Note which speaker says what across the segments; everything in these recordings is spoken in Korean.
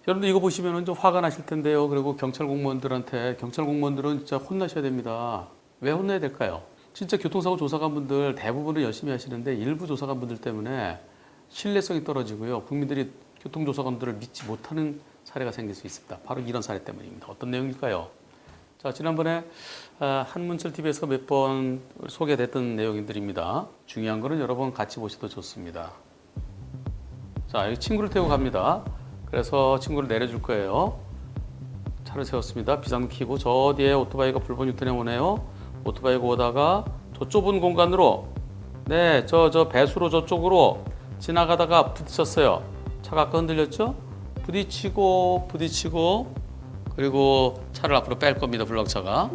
Speaker 1: 여러분들 이거 보시면 좀 화가 나실 텐데요. 그리고 경찰 공무원들은 진짜 혼나셔야 됩니다. 왜 혼나야 될까요? 진짜 교통사고 조사관분들 대부분은 열심히 하시는데 일부 조사관분들 때문에 신뢰성이 떨어지고요. 국민들이 교통조사관들을 믿지 못하는 사례가 생길 수 있습니다. 바로 이런 사례 때문입니다. 어떤 내용일까요? 자, 지난번에 한문철TV에서 몇 번 소개됐던 내용들입니다. 중요한 거는 여러 번 같이 보셔도 좋습니다. 자, 여기 친구를 태우고 갑니다. 그래서 친구를 내려줄 거예요. 차를 세웠습니다. 비상등 켜고 저 뒤에 오토바이가 불법 유턴해 오네요. 오토바이가 오다가 저 좁은 공간으로 저 배수로 저쪽으로 지나가다가 부딪혔어요. 차가 아까 흔들렸죠? 부딪히고 그리고 차를 앞으로 뺄 겁니다. 블럭차가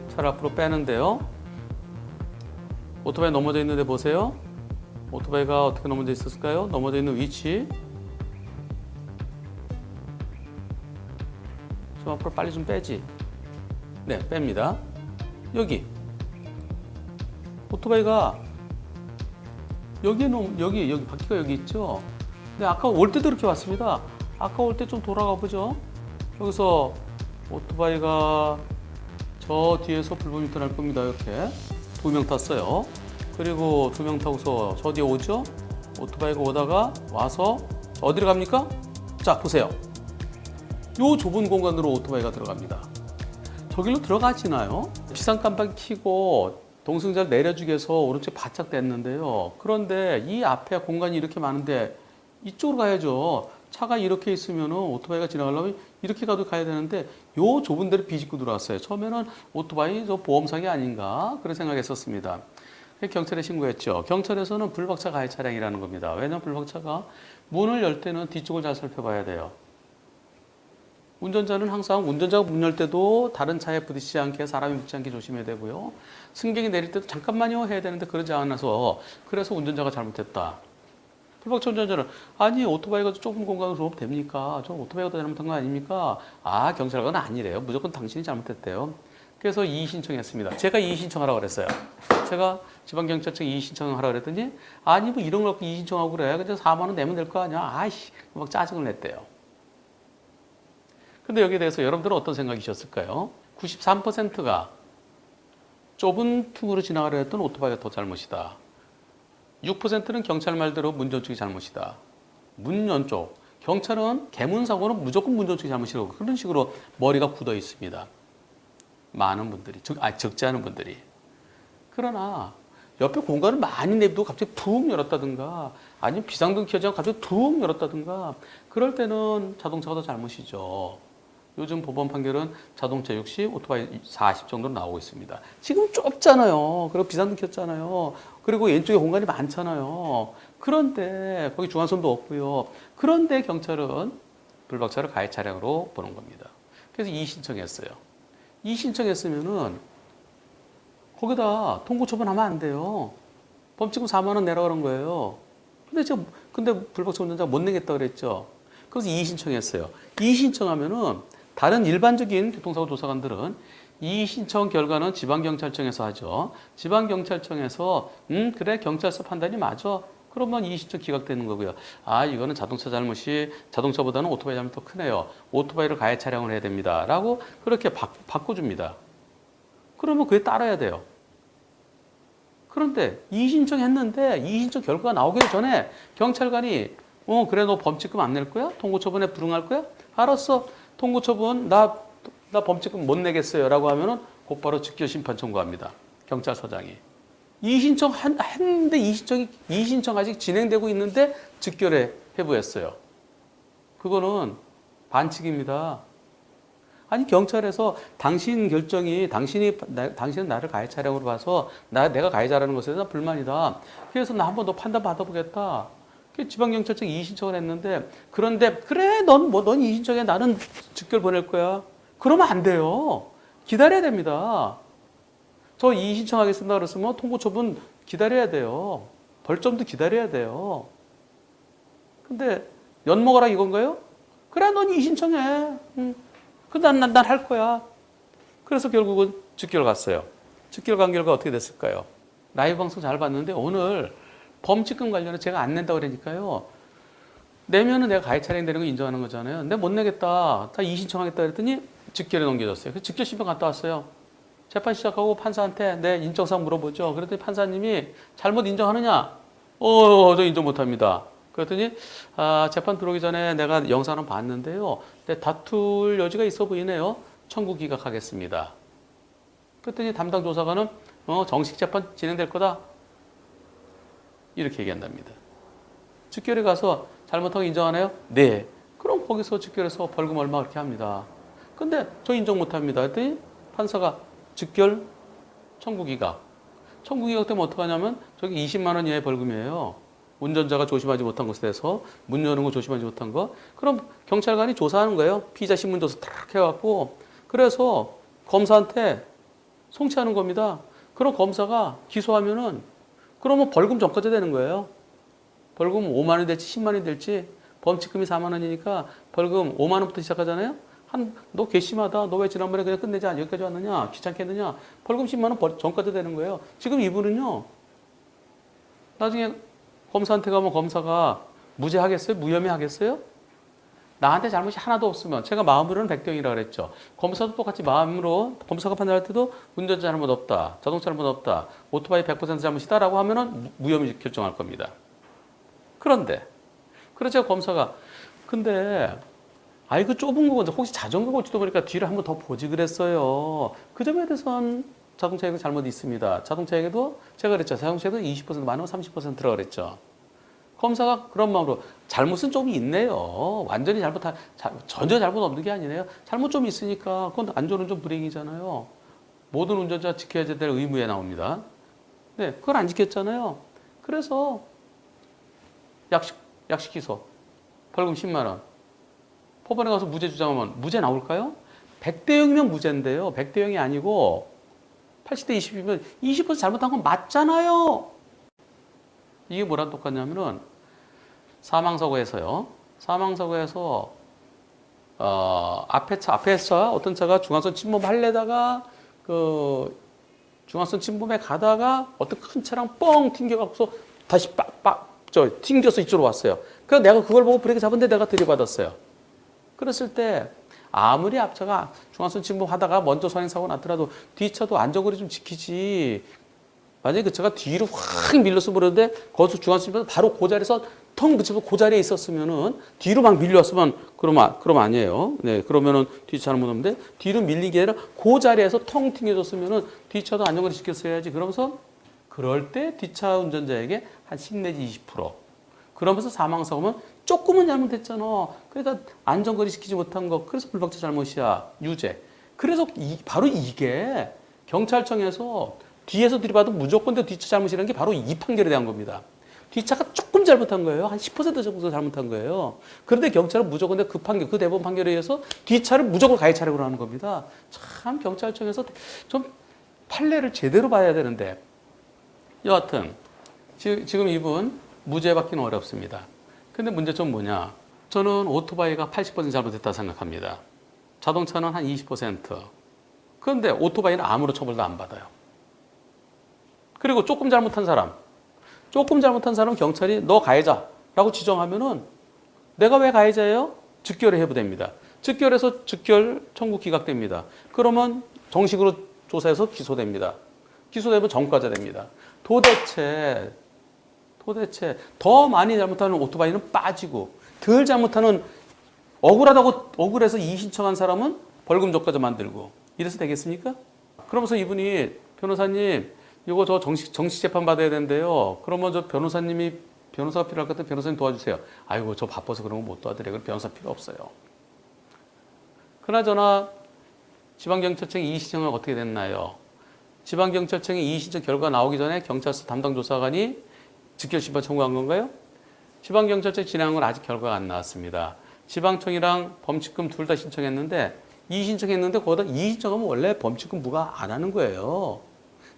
Speaker 1: 차를 앞으로 빼는데요. 오토바이 넘어져 있는데 보세요. 오토바이가 어떻게 넘어져 있었을까요? 넘어져 있는 위치 좀 앞으로 빨리 좀 빼지. 네, 뺍니다. 여기 오토바이가 여기 바퀴가 여기 있죠. 근데 아까 올 때도 이렇게 왔습니다. 아까 올 때 좀 돌아가 보죠. 여기서 오토바이가 저 뒤에서 불법 유턴할 겁니다. 이렇게 2명 탔어요. 그리고 2명 타고서 저 뒤에 오죠. 오토바이가 오다가 와서 어디로 갑니까? 자, 보세요. 요 좁은 공간으로 오토바이가 들어갑니다. 저길로 들어가지나요? 비상 깜빡이 켜고 동승자를 내려주기 위해서 오른쪽에 바짝 댔는데요. 그런데 이 앞에 공간이 이렇게 많은데 이쪽으로 가야죠. 차가 이렇게 있으면 오토바이가 지나가려면 이렇게 가야 되는데 요 좁은 데를 비집고 들어왔어요. 처음에는 오토바이 저 보험사기 아닌가 그런 생각했었습니다. 경찰에 신고했죠. 경찰에서는 불박차 가해 차량이라는 겁니다. 왜냐하면 불박차가 문을 열 때는 뒤쪽을 잘 살펴봐야 돼요. 운전자는 항상 운전자가 문 열 때도 다른 차에 부딪히지 않게 사람이 붙지 않게 조심해야 되고요. 승객이 내릴 때도 잠깐만요 해야 되는데 그러지 않아서 그래서 운전자가 잘못했다. 불박차 운전자는 아니 오토바이가 좁은 공간으로 들어오면 됩니까? 저 오토바이가 더 잘못한 거 아닙니까? 아 경찰관은 아니래요. 무조건 당신이 잘못했대요. 그래서 이의 신청했습니다. 제가 이의 신청하라고 그랬어요. 제가 지방경찰청 이의 신청하라고 그랬더니 아니 뭐 이런 걸 갖고 이의 신청하고 그래. 그냥 4만 원 내면 될 거 아니야. 아이씨 막 짜증을 냈대요. 근데 여기에 대해서 여러분들은 어떤 생각이셨을까요? 93%가 좁은 틈으로 지나가려 했던 오토바이가 더 잘못이다. 6%는 경찰 말대로 문전 쪽이 잘못이다. 문전 쪽. 경찰은 개문사고는 무조건 문전 쪽이 잘못이라고 그런 식으로 머리가 굳어 있습니다. 많은 분들이, 적지 않은 분들이. 그러나 옆에 공간을 많이 내비두고 갑자기 푹 열었다든가 아니면 비상등 켜지 않고 갑자기 툭 열었다든가 그럴 때는 자동차가 더 잘못이죠. 요즘 법원 판결은 자동차 60, 오토바이 40 정도로 나오고 있습니다. 지금 좁잖아요. 그리고 비상등 켰잖아요. 그리고 왼쪽에 공간이 많잖아요. 그런데 거기 중앙선도 없고요. 그런데 경찰은 불박차를 가해 차량으로 보는 겁니다. 그래서 이의 신청했어요. 이의 신청했으면은 거기다 통고 처분하면 안 돼요. 범칙금 4만 원 내라 그런 거예요. 근데 불박차 운전자가 못 내겠다 그랬죠. 그래서 이의 신청했어요. 이의 신청하면은 다른 일반적인 교통사고 조사관들은 이의 신청 결과는 지방경찰청에서 하죠. 지방경찰청에서 그래 경찰서 판단이 맞아. 그러면 이의 신청 기각되는 거고요. 아 이거는 자동차 잘못이 자동차보다는 오토바이 잘못이 더 크네요. 오토바이를 가해 차량을 해야 됩니다. 라고 그렇게 바꿔줍니다. 그러면 그에 따라야 돼요. 그런데 이의 신청했는데 이의 신청 결과가 나오기 전에 경찰관이 그래 너 범칙금 안 낼 거야? 통고처분에 불응할 거야? 알았어. 통고처분 나 범칙금 못 내겠어요 라고 하면은 곧바로 즉결심판 청구합니다. 경찰서장이. 이의 신청 했는데 이의 신청 아직 진행되고 있는데 즉결에 회부했어요. 그거는 반칙입니다. 아니 경찰에서 당신 결정이 당신은 나를 가해 차량으로 봐서 내가 가해자라는 것에 대해서 불만이다. 그래서 나 한 번 더 판단 받아보겠다. 지방경찰청 이의 신청을 했는데 그런데 그래 넌 이의 신청해 나는 즉결 보낼 거야. 그러면 안 돼요. 기다려야 됩니다. 저 이의 신청하겠습니다 그랬으면 통고처분 기다려야 돼요. 벌점도 기다려야 돼요. 근데 엿먹어라 이건가요? 그래 넌 이의 신청해. 난 할 거야. 그래서 결국은 즉결 갔어요. 즉결 간 결과 어떻게 됐을까요? 라이브 방송 잘 봤는데 오늘 범칙금 관련해 제가 안 낸다고 그러니까요. 내면은 내가 가해 차량되는 거 인정하는 거잖아요. 근데 못 내겠다. 다 이의신청하겠다 그랬더니 즉결에 넘겨졌어요. 그래서 즉결 신청 갔다 왔어요. 재판 시작하고 판사한테 내 인정사항 물어보죠. 그랬더니 판사님이 잘못 인정하느냐? 저 인정 못합니다. 그랬더니 재판 들어오기 전에 내가 영상을 봤는데요. 근데 다툴 여지가 있어 보이네요. 청구 기각하겠습니다. 그랬더니 담당 조사관은 정식 재판 진행될 거다. 이렇게 얘기한답니다. 즉결에 가서 잘못한 거 인정하나요? 네. 그럼 거기서 즉결해서 벌금 얼마 그렇게 합니다. 근데 저 인정 못합니다. 그랬더니 판사가 즉결 청구 기각. 청구 기각 되면 어떡하냐면 저기 20만 원 이하의 벌금이에요. 운전자가 조심하지 못한 것에 대해서 문 여는 거 조심하지 못한 거. 그럼 경찰관이 조사하는 거예요. 피의자 신문조사 탁 해갖고. 그래서 검사한테 송치하는 겁니다. 그럼 검사가 기소하면은 그러면 벌금 전과자 되는 거예요. 벌금 5만 원이 될지 10만 원이 될지 범칙금이 4만 원이니까 벌금 5만 원부터 시작하잖아요. 너 괘씸하다. 너 왜 지난번에 그냥 끝내지 않 여기까지 왔느냐? 귀찮게 했느냐? 벌금 10만 원 전과자 되는 거예요. 지금 이분은요. 나중에 검사한테 가면 검사가 무죄하겠어요? 무혐의 하겠어요? 나한테 잘못이 하나도 없으면 제가 마음으로는 100대 0이라고 그랬죠. 검사도 똑같이 마음으로 검사가 판단할 때도 운전자 잘못 없다. 자동차 잘못 없다. 오토바이 100% 잘못이다라고 하면은 무혐의 결정할 겁니다. 그런데 그래서 검사가 근데 그 좁은 거 혹시 자전거 올지도 모르니까 뒤를 한번 더 보지 그랬어요. 그 점에 대해서는 자동차에도 잘못이 있습니다. 자동차에도 제가 그랬죠. 자동차에도 20% 많으면 30%라 그랬죠. 검사가 그런 마음으로 잘못은 좀 있네요. 완전히 전혀 잘못 없는 게 아니네요. 잘못 좀 있으니까 그건 안전운전 불이행이잖아요. 모든 운전자 지켜야 될 의무에 나옵니다. 네, 그걸 안 지켰잖아요. 그래서 약식 기소, 벌금 10만 원. 법원에 가서 무죄 주장하면 무죄 나올까요? 100대 0이면 무죄인데요. 100대 0이 아니고 80대 20이면 20% 잘못한 건 맞잖아요. 이게 뭐랑 똑같냐면은 사망사고에서요. 사망사고에서 앞에 차 어떤 차가 중앙선 침범하려다가 그 중앙선 침범에 가다가 어떤 큰 차랑 뻥 튕겨갖고서 다시 튕겨서 이쪽으로 왔어요. 그래서 내가 그걸 보고 브레이크 잡은데 내가 들이받았어요. 그랬을 때 아무리 앞차가 중앙선 침범하다가 먼저 선행사고 났더라도 뒷차도 안전거리 좀 지키지. 만약에 그 차가 뒤로 확 밀려서 버렸는데 거기서 중앙선 침범 바로 그 자리에서 텅 그쳐서 그 자리에 있었으면은 뒤로 막 밀려왔으면 그러면 아니에요. 네, 그러면은 뒷차는 못 오는데 뒤로 밀린 게 아니라 그 자리에서 텅 튕겨졌으면은 뒷차도 안전거리 지켰어야지. 그러면서 그럴 때 뒷차 운전자에게 한 10 내지 20%. 그러면서 사망사고면 조금은 잘못했잖아. 그러니까 안전거리 지키지 못한 거. 그래서 불박차 잘못이야. 유죄. 그래서 바로 이게 경찰청에서 뒤에서 들이받으면 무조건 뒷차 잘못이라는 게 바로 이 판결에 대한 겁니다. 뒷차가 조금 잘못한 거예요. 한 10% 정도 잘못한 거예요. 그런데 경찰은 무조건 그 대법원 판결에 의해서 뒷차를 무조건 가해 차량으로 하는 겁니다. 참 경찰청에서 좀 판례를 제대로 봐야 되는데 여하튼 지금 이분 무죄 받기는 어렵습니다. 근데 문제점 뭐냐? 저는 오토바이가 80% 잘못했다 생각합니다. 자동차는 한 20%. 그런데 오토바이는 아무런 처벌도 안 받아요. 그리고 조금 잘못한 사람 경찰이 너 가해자라고 지정하면은 내가 왜 가해자예요? 즉결에 해부됩니다. 즉결해서 즉결 청구 기각됩니다. 그러면 정식으로 조사해서 기소됩니다. 기소되면 전과자 됩니다. 도대체 더 많이 잘못하는 오토바이는 빠지고 덜 잘못하는 억울해서 이의 신청한 사람은 벌금 적과자 만들고 이래서 되겠습니까? 그러면서 이분이 변호사님 이거 저 정식 재판 받아야 된대요. 그러면 저 변호사가 필요할 것 같아요. 변호사님 도와주세요. 아이고 저 바빠서 그런 거 못 도와드려요. 그럼 변호사 필요 없어요. 그나저나 지방경찰청의 이의 신청은 어떻게 됐나요? 지방경찰청의 이의 신청 결과 나오기 전에 경찰서 담당 조사관이 즉결심판 청구한 건가요? 지방경찰청이 진행한 건 아직 결과가 안 나왔습니다. 지방청이랑 범칙금 둘 다 신청했는데 이의 신청했는데 거기다 이의 신청하면 원래 범칙금 부과 안 하는 거예요.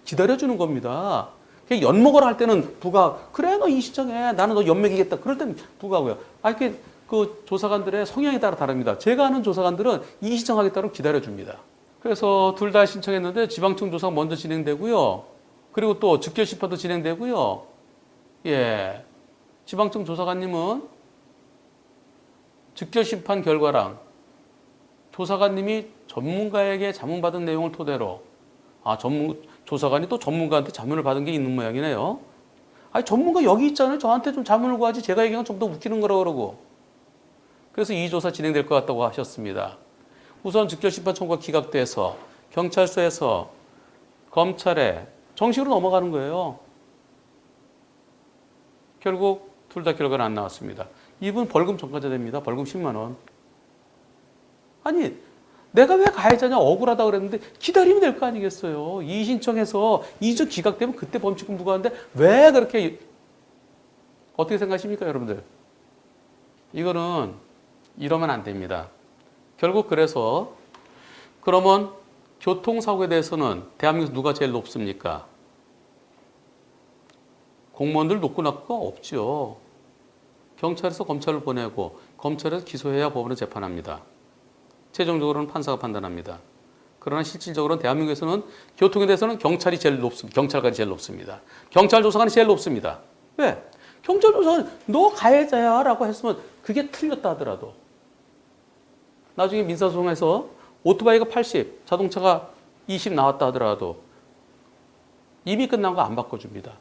Speaker 1: 기다려주는 겁니다. 그냥 연먹으라 할 때는 부가 그래 너 이의 신청해 나는 너 연맥이겠다 그럴 때는 부가고요. 이렇게 그 조사관들의 성향에 따라 다릅니다. 제가 아는 조사관들은 이의 신청하겠다고 기다려줍니다. 그래서 둘 다 신청했는데 지방청 조사가 먼저 진행되고요. 그리고 또 즉결심판도 진행되고요. 예, 지방청 조사관님은 즉결심판 결과랑 조사관님이 전문가에게 자문받은 내용을 토대로 조사관이 또 전문가한테 자문을 받은 게 있는 모양이네요. 아니 전문가 여기 있잖아요. 저한테 좀 자문을 구하지. 제가 얘기하면 좀 더 웃기는 거라 그러고. 그래서 이 조사 진행될 것 같다고 하셨습니다. 우선 즉결심판 청구가 기각돼서 경찰서에서 검찰에 정식으로 넘어가는 거예요. 결국 둘 다 결과는 안 나왔습니다. 이분 벌금 전가자 됩니다. 벌금 10만 원. 아니 내가 왜 가해자냐 억울하다 그랬는데 기다리면 될 거 아니겠어요. 이의 신청해서 이의적 기각되면 그때 범칙금 부과하는데 왜 그렇게 어떻게 생각하십니까 여러분들? 이거는 이러면 안 됩니다. 결국 그래서 그러면 교통사고에 대해서는 대한민국에서 누가 제일 높습니까? 공무원들 높고 낮고가 없죠. 경찰에서 검찰을 보내고 검찰에서 기소해야 법원에 재판합니다. 최종적으로는 판사가 판단합니다. 그러나 실질적으로는 대한민국에서는 교통에 대해서는 경찰이 제일 높습니다. 경찰관이 제일 높습니다. 경찰 조사관이 제일 높습니다. 왜? 경찰 조사관 너 가해자야 라고 했으면 그게 틀렸다 하더라도 나중에 민사소송에서 오토바이가 80, 자동차가 20 나왔다 하더라도 이미 끝난 거 안 바꿔줍니다.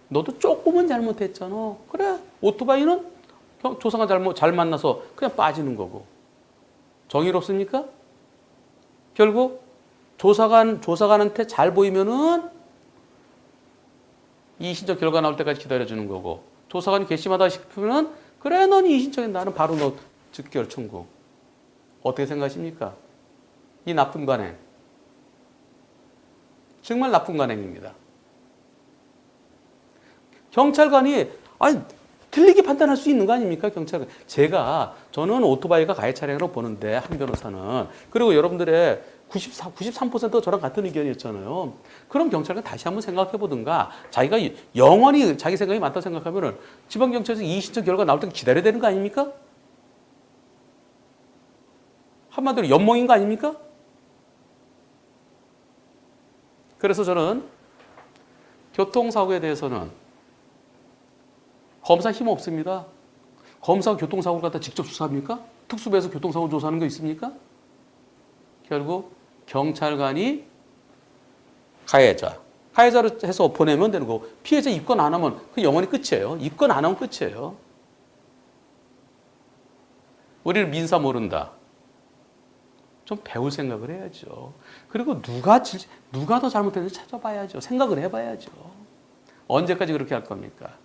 Speaker 1: 너도 조금은 잘못했잖아. 그래, 오토바이는 조사관 잘 만나서 그냥 빠지는 거고. 정의롭습니까? 결국 조사관한테 잘 보이면은 이의신청 결과 나올 때까지 기다려주는 거고, 조사관이 괘씸하다 싶으면은 그래, 넌 이의신청에 나는 바로 너 즉결 청구. 어떻게 생각하십니까? 이 나쁜 관행. 정말 나쁜 관행입니다. 경찰관이 틀리게 판단할 수 있는 거 아닙니까? 경찰관. 저는 오토바이가 가해 차량으로 보는데 한 변호사는 그리고 여러분들의 93%가 저랑 같은 의견이었잖아요. 그럼 경찰관 다시 한번 생각해 보든가 자기가 영원히 자기 생각이 맞다고 생각하면은 지방경찰에서 이의신청 결과 나올 때까지 기다려야 되는 거 아닙니까? 한마디로 연몽인 거 아닙니까? 그래서 저는 교통사고에 대해서는 검사 힘 없습니다. 검사가 교통사고를 갖다 직접 수사합니까? 특수부에서 교통사고 조사하는 거 있습니까? 결국 경찰관이 가해자를 해서 보내면 되는 거고 피해자 입건 안 하면 그 영원히 끝이에요. 입건 안 하면 끝이에요. 우리는 민사 모른다. 좀 배울 생각을 해야죠. 그리고 누가 더 잘못했는지 찾아봐야죠. 생각을 해봐야죠. 언제까지 그렇게 할 겁니까?